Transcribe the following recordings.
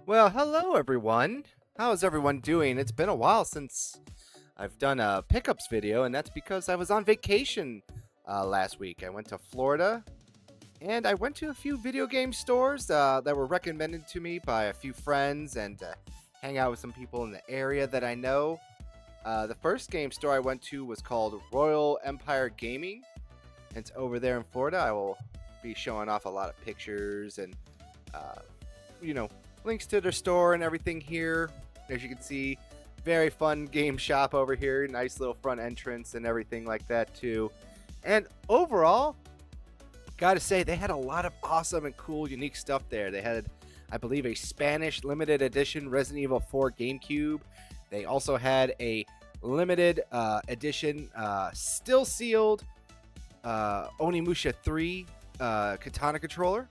Well, hello everyone. How's everyone doing? It's been a while since I've done a pickups video, and that's because I was on vacation last week. I went to Florida, and I went to a few video game stores that were recommended to me by a few friends, and hang out with some people in the area that I know. The first game store I went to was called Royal Empire Gaming. And it's over there in Florida. I will be showing off a lot of pictures and uh, you know, links to their store and everything here. As you can see, very fun game shop over here. Nice little front entrance and everything like that too. And overall, gotta say they had a lot of awesome and cool, unique stuff there. They had, I believe, a Spanish limited edition Resident Evil 4 GameCube. They also had a limited edition, still sealed Onimusha 3 Katana controller,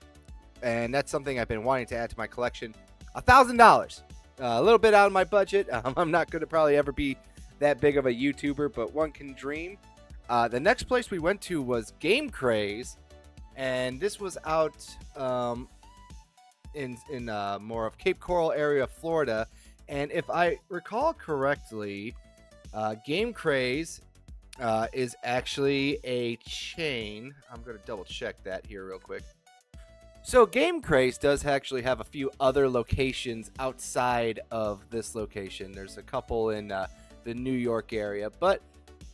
and that's something I've been wanting to add to my collection. $1,000, a little bit out of my budget. I'm not going to probably ever be that big of a YouTuber, but one can dream. The next place we went to was Game Craze, and this was out in more of Cape Coral area, Florida. And if I recall correctly, Game Craze is actually a chain. I'm going to double check that here real quick. So Game Craze does actually have a few other locations outside of this location. There's a couple in the New York area, but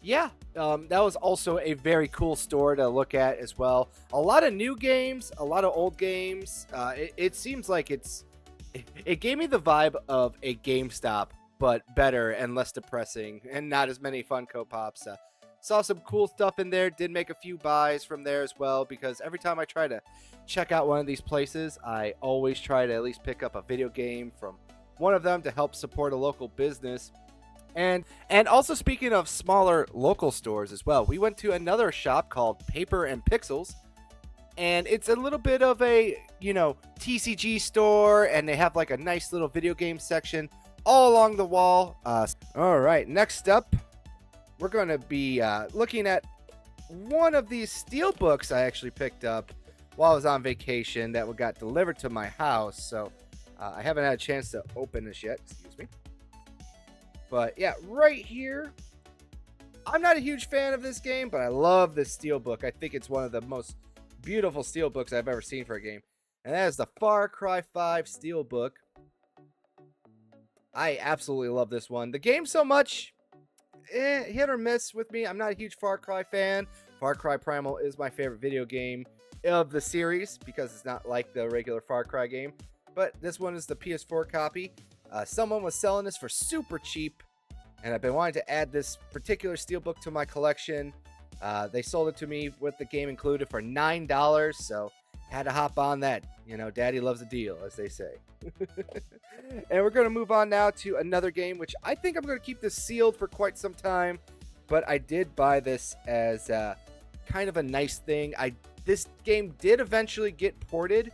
yeah, that was also a very cool store to look at as well. A lot of new games, a lot of old games. It seems like it gave me the vibe of a GameStop, but better and less depressing, and not as many Funko Pops. Saw some cool stuff in there. Did make a few buys from there as well, because every time I try to check out one of these places, I always try to at least pick up a video game from one of them to help support a local business. And also, speaking of smaller local stores as well, we went to another shop called Paper and Pixels, and it's a little bit of a, TCG store, and they have like a nice little video game section all along the wall. All right, next up, we're going to be looking at one of these steel books I actually picked up while I was on vacation that got delivered to my house. So I haven't had a chance to open this yet. Excuse me. But yeah, right here. I'm not a huge fan of this game, but I love this steel book. I think it's one of the most beautiful steel books I've ever seen for a game. And that is the Far Cry 5 steel book. I absolutely love this one. The game so much, hit or miss with me. I'm not a huge Far Cry fan. Far Cry Primal is my favorite video game of the series because it's not like the regular Far Cry game. But this one is the PS4 copy. Someone was selling this for super cheap, and I've been wanting to add this particular steelbook to my collection. They sold it to me with the game included for $9, so had to hop on that. Daddy loves a deal, as they say. And we're going to move on now to another game, which I think I'm going to keep this sealed for quite some time. But I did buy this as kind of a nice thing. This game did eventually get ported,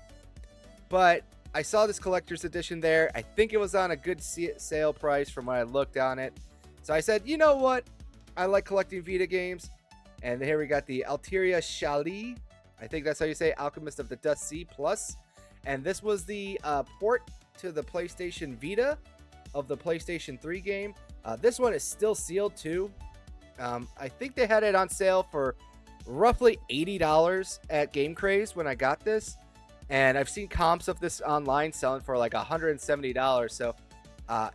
but I saw this collector's edition there. I think it was on a good sale price from when I looked on it. So I said, you know what? I like collecting Vita games. And here we got the Alteria Shali. I think that's how you say Alchemist of the Dust Sea Plus. And this was the port to the PlayStation Vita of the PlayStation 3 game. This one is still sealed too. I think they had it on sale for roughly $80 at Game Craze when I got this. And I've seen comps of this online selling for like $170. So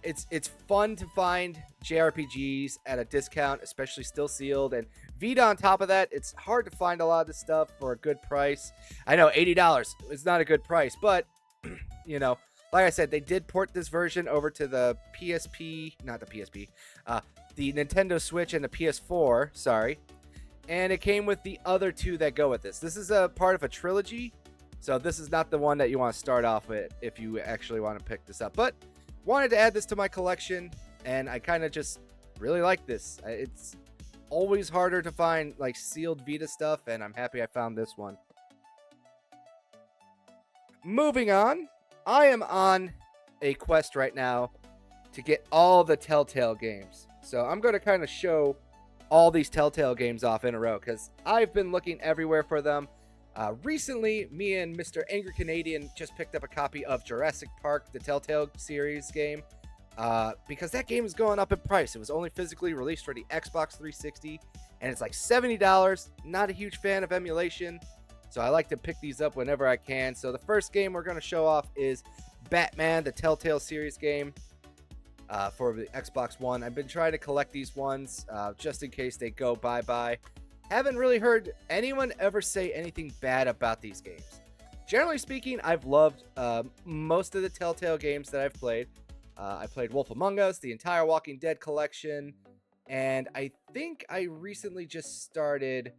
it's fun to find JRPGs at a discount, especially still sealed. And Vita on top of that, it's hard to find a lot of this stuff for a good price. I know $80 is not a good price, but like I said, they did port this version over to the PSP, not the PSP, the Nintendo Switch and the PS4, sorry. And it came with the other two that go with this. This is a part of a trilogy, so this is not the one that you want to start off with if you actually want to pick this up. But wanted to add this to my collection, and I kind of just really like this. It's always harder to find like sealed Vita stuff, and I'm happy I found this one. Moving on, I am on a quest right now to get all the Telltale games. So I'm going to kind of show all these Telltale games off in a row because I've been looking everywhere for them. Recently, me and Mr. Angry Canadian just picked up a copy of Jurassic Park, the Telltale series game, because that game is going up in price. It was only physically released for the Xbox 360, and it's like $70. Not a huge fan of emulation, so I like to pick these up whenever I can. So the first game we're going to show off is Batman, the Telltale series game, for the Xbox One. I've been trying to collect these ones just in case they go bye-bye. Haven't really heard anyone ever say anything bad about these games. Generally speaking, I've loved most of the Telltale games that I've played. I played Wolf Among Us, the entire Walking Dead collection, and I think I recently just started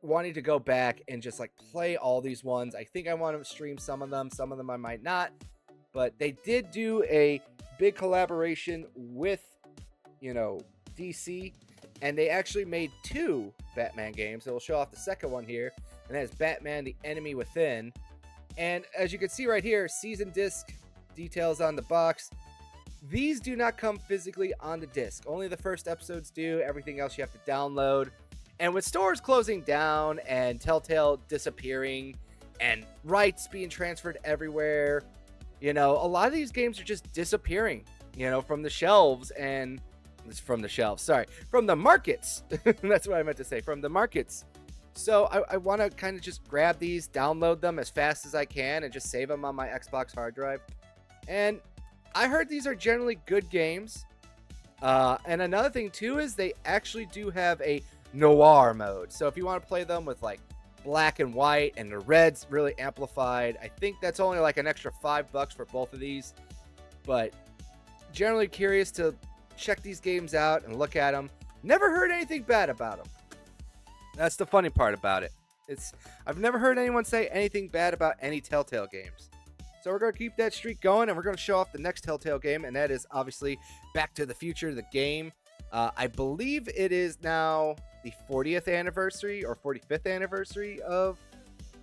wanting to go back and just like play all these ones. I think I want to stream some of them I might not, but they did do a big collaboration with, DC, and they actually made 2 Batman games. So we'll show off the second one here, and that is Batman: The Enemy Within. And as you can see right here, season disc details on the box. These do not come physically on the disc. Only the first episodes do. Everything else you have to download. And with stores closing down and Telltale disappearing and rights being transferred everywhere, a lot of these games are just disappearing, from the shelves and from the markets. That's what I meant to say, from the markets. So I want to kind of just grab these, download them as fast as I can, and just save them on my Xbox hard drive. And I heard these are generally good games. And another thing too is they actually do have a noir mode. So if you want to play them with like black and white and the red's really amplified, I think that's only like an extra $5 for both of these. But generally curious to check these games out and look at them. Never heard anything bad about them. That's the funny part about it. I've never heard anyone say anything bad about any Telltale games. So we're going to keep that streak going, and we're going to show off the next Telltale game, and that is obviously Back to the Future, the game. I believe it is now the 40th anniversary or 45th anniversary of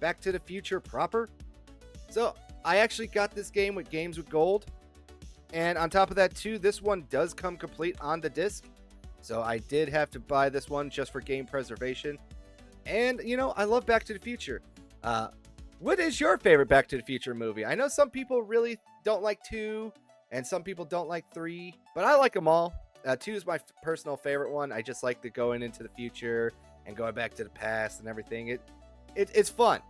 Back to the Future proper. So I actually got this game with Games with Gold. And on top of that, too, this one does come complete on the disc. So I did have to buy this one just for game preservation. And, I love Back to the Future. What is your favorite Back to the Future movie? I know some people really don't like 2, and some people don't like 3, but I like them all. 2 is my personal favorite one. I just like the going into the future and going back to the past and everything. It's fun.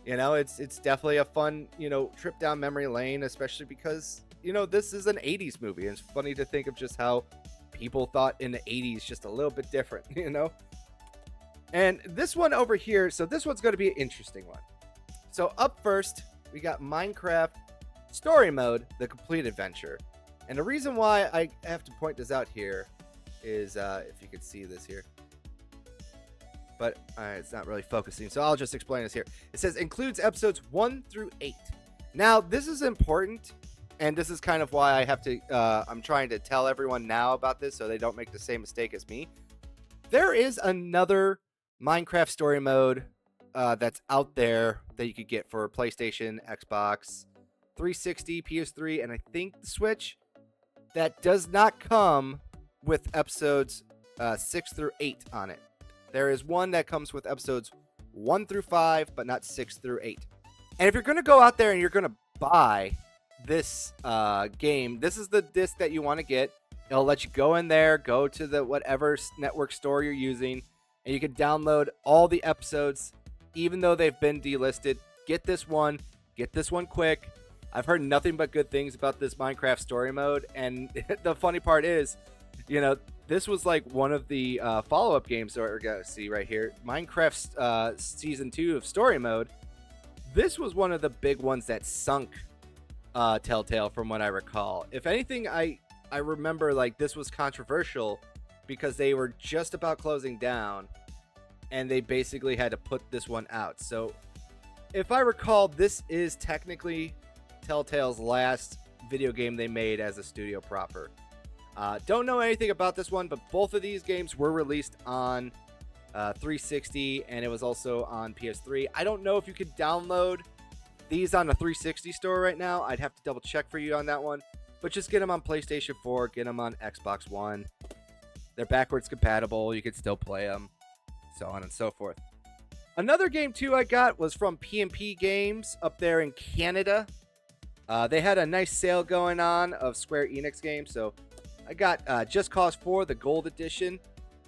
It's definitely a fun, trip down memory lane, especially because, this is an 80s movie. And it's funny to think of just how people thought in the 80s just a little bit different, And this one over here, so this one's going to be an interesting one. So up first, we got Minecraft Story Mode, the Complete Adventure. And the reason why I have to point this out here is, if you can see this here. But it's not really focusing, so I'll just explain this here. It says, includes episodes 1 through 8. Now, this is important, and this is kind of why I have to, I'm trying to tell everyone now about this so they don't make the same mistake as me. There is another Minecraft Story Mode that's out there that you could get for PlayStation, Xbox, 360, PS3, and I think the Switch, that does not come with episodes 6 through 8 on it. There is one that comes with episodes 1 through 5, but not 6 through 8. And if you're going to go out there and you're going to buy this game, this is the disc that you want to get. It'll let you go in there, go to the whatever network store you're using, and you can download all the episodes, even though they've been delisted. Get this one quick. I've heard nothing but good things about this Minecraft Story Mode, and the funny part is, this was like one of the follow-up games that we're going to see right here. Minecraft Season 2 of Story Mode. This was one of the big ones that sunk Telltale from what I recall. If anything, I remember like this was controversial because they were just about closing down, and they basically had to put this one out. So if I recall, this is technically Telltale's last video game they made as a studio proper. Don't know anything about this one, but both of these games were released on 360, and it was also on PS3. I don't know if you could download these on the 360 store right now. I'd have to double check for you on that one, but just get them on PlayStation 4, get them on Xbox One. They're backwards compatible. You can still play them, so on and so forth. Another game too I got was from PMP Games up there in Canada. They had a nice sale going on of Square Enix games, so I got Just Cause 4, the Gold Edition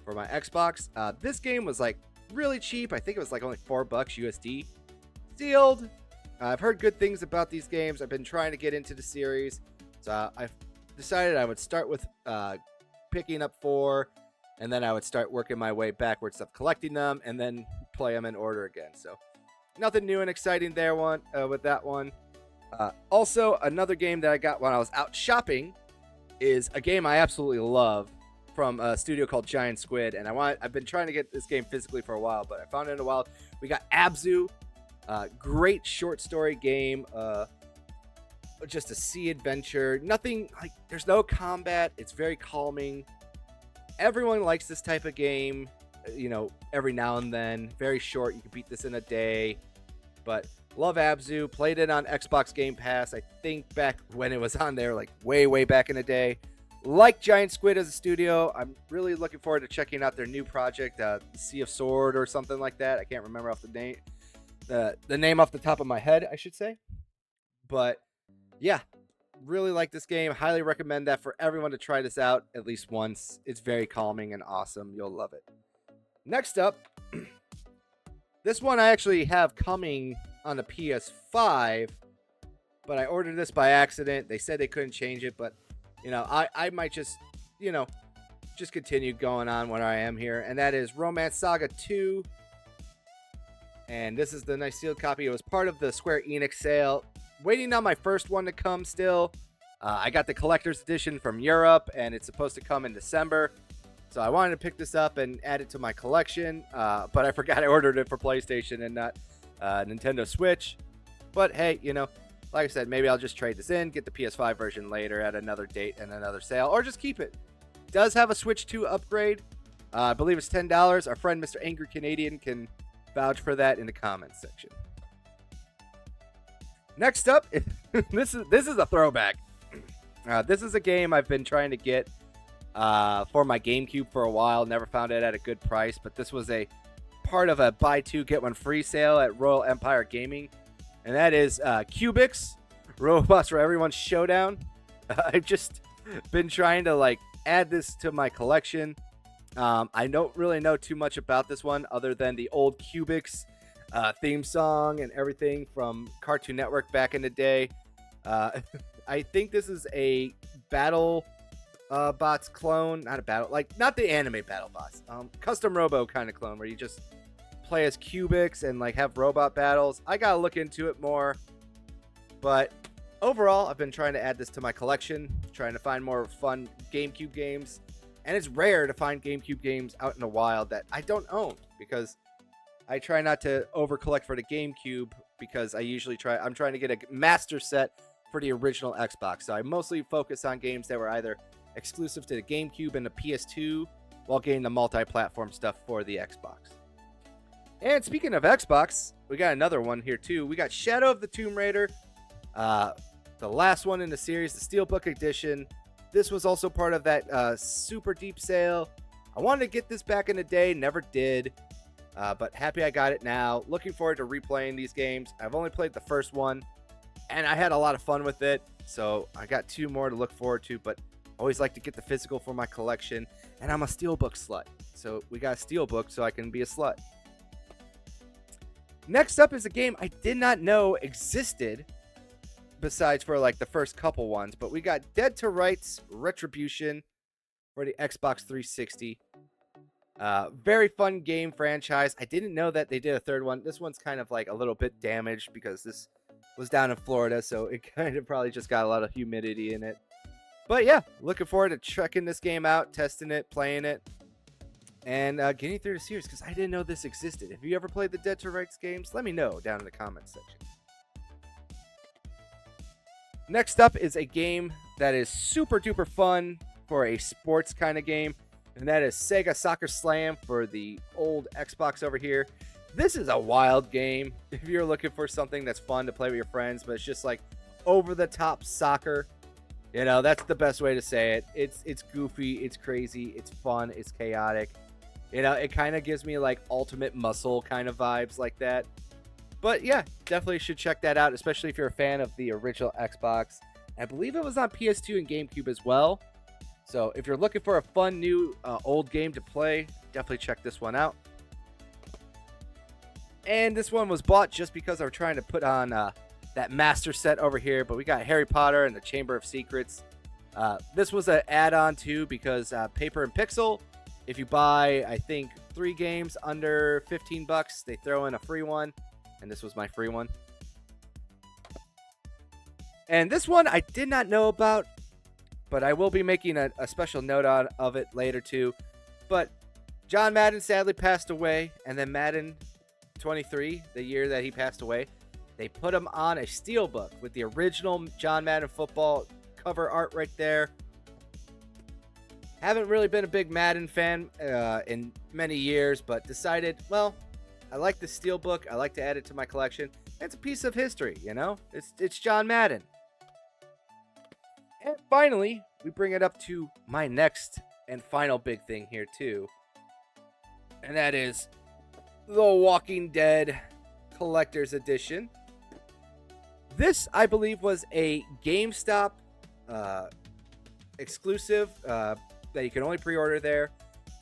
for my Xbox. This game was like really cheap. I think it was like only $4 USD. Sealed. I've heard good things about these games. I've been trying to get into the series, so I've decided I would start with picking up 4, and then I would start working my way backwards of collecting them, and then play them in order again. So nothing new and exciting there with that one. Also, another game that I got when I was out shopping is a game I absolutely love from a studio called Giant Squid, and I've been trying to get this game physically for a while, but I found it in a while. We got Abzu, great short story game, just a sea adventure. Nothing like, there's no combat. It's very calming. Everyone likes this type of game, every now and then. Very short. You can beat this in a day, but love Abzu. Played it on Xbox Game Pass, I think back when it was on there, like way back in the day. Like Giant Squid as a studio. I'm really looking forward to checking out their new project, Sea of Sword or something like that. I can't remember off the name, the name off the top of my head, I should say. But yeah, really like this game. Highly recommend that for everyone to try this out at least once. It's very calming and awesome. You'll love it. Next up, this one I actually have coming on the PS5, but I ordered this by accident. They said they couldn't change it, but I might just continue going on where I am here, and that is Romance Saga 2. And this is the nice sealed copy. It was part of the Square Enix sale. Waiting on my first one to come still. I got the collector's edition from Europe, and it's supposed to come in December. So I wanted to pick this up and add it to my collection, but I forgot I ordered it for PlayStation and not Nintendo Switch. But hey, like I said, maybe I'll just trade this in, get the PS5 version later at another date and another sale, or just keep it. It does have a Switch 2 upgrade. I believe it's $10. Our friend Mr. Angry Canadian can vouch for that in the comments section. Next up, this is a throwback. This is a game I've been trying to get for my GameCube for a while. Never found it at a good price, but this was a part of a buy two get one free sale at Royal Empire Gaming, and that is Cubix Robots for Everyone Showdown. I've just been trying to add this to my collection. I don't really know too much about this one other than the old Cubix theme song and everything from Cartoon Network back in the day. I think this is a battle bots clone, not the anime battle bots, custom robo kind of clone where you just play as Cubix and have robot battles. I gotta look into it more, but overall I've been trying to add this to my collection, trying to find more fun GameCube games, and it's rare to find GameCube games out in the wild that I don't own, because I try not to over collect for the GameCube, because I'm trying to get a master set for the original Xbox. So I mostly focus on games that were either exclusive to the GameCube and the PS2 while getting the multi-platform stuff for the Xbox. And speaking of Xbox, we got another one here too. We got Shadow of the Tomb Raider, the last one in the series, the Steelbook Edition. This was also part of that super deep sale. I wanted to get this back in the day, never did. But happy I got it now. Looking forward to replaying these games. I've only played the first one, and I had a lot of fun with it. So I got 2 more to look forward to, but I always like to get the physical for my collection. And I'm a Steelbook slut. So we got a Steelbook so I can be a slut. Next up is a game I did not know existed, besides for the first couple ones. But we got Dead to Rights Retribution for the Xbox 360. Very fun game franchise. I didn't know that they did a third one. This one's kind of a little bit damaged because this was down in Florida, so it kind of probably just got a lot of humidity in it. But yeah, looking forward to checking this game out, testing it, playing it, and getting through the series, because I didn't know this existed. If you ever played the Dead to Rights games, let me know down in the comments section. Next up is a game that is super duper fun for a sports kind of game, and that is Sega Soccer Slam for the old Xbox over here. This is a wild game if you're looking for something that's fun to play with your friends, but it's just over-the-top soccer. That's the best way to say it. It's goofy, it's crazy, it's fun, it's chaotic. You know, it kind of gives me like Ultimate Muscle kind of vibes like that. But yeah, definitely should check that out, especially if you're a fan of the original Xbox. I believe it was on PS2 and GameCube as well. So if you're looking for a fun new old game to play, definitely check this one out. And this one was bought just because I was trying to put on that master set over here. But we got Harry Potter and the Chamber of Secrets. This was an add-on too because Paper and Pixel, if you buy, I think, 3 games under 15 bucks, they throw in a free one. And this was my free one. And this one I did not know about, but I will be making a special note of it later too. But John Madden sadly passed away, and then Madden 23, the year that he passed away, they put him on a steelbook with the original John Madden football cover art right there. Haven't really been a big Madden fan in many years, but decided, well, I like the steelbook. I like to add it to my collection. It's a piece of history, you know? It's John Madden. And finally, we bring it up to my next and final big thing here too. And that is The Walking Dead Collector's Edition. This, I believe, was a GameStop exclusive that you can only pre-order there.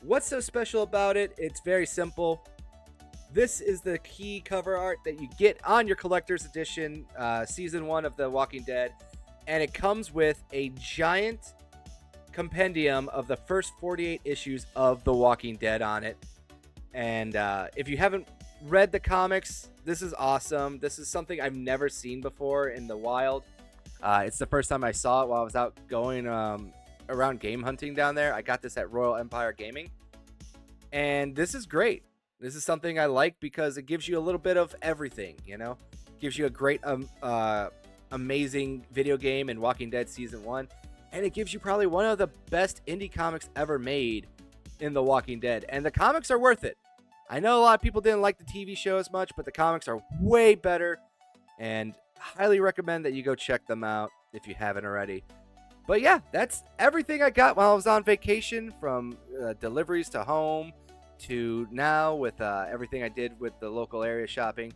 What's so special about it? It's very simple. This is the key cover art that you get on your Collector's Edition Season 1 of The Walking Dead. And it comes with a giant compendium of the first 48 issues of The Walking Dead on it. And if you haven't read the comics, this is awesome. This is something I've never seen before in the wild. It's the first time I saw it while I was out going around game hunting down there. I got this at Royal Empire Gaming. And this is great. This is something I like because it gives you a little bit of everything, you know? Gives you a great amazing video game in Walking Dead Season 1, and it gives you probably one of the best indie comics ever made in The Walking Dead, and the comics are worth it. I know a lot of people didn't like the TV show as much, but the comics are way better, and highly recommend that you go check them out if you haven't already. But yeah, that's everything I got while I was on vacation, from deliveries to home to now with everything I did with the local area shopping.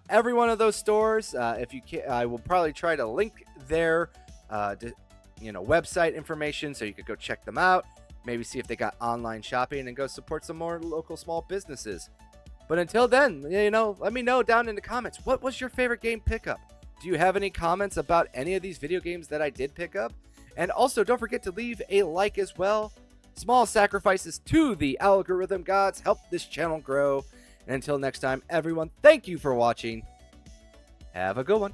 Every one of those stores, if you can, I will probably try to link their, website information so you could go check them out. Maybe see if they got online shopping and go support some more local small businesses. But until then, let me know down in the comments, what was your favorite game pickup? Do you have any comments about any of these video games that I did pick up? And also, don't forget to leave a like as well. Small sacrifices to the algorithm gods help this channel grow. And until next time, everyone, thank you for watching. Have a good one.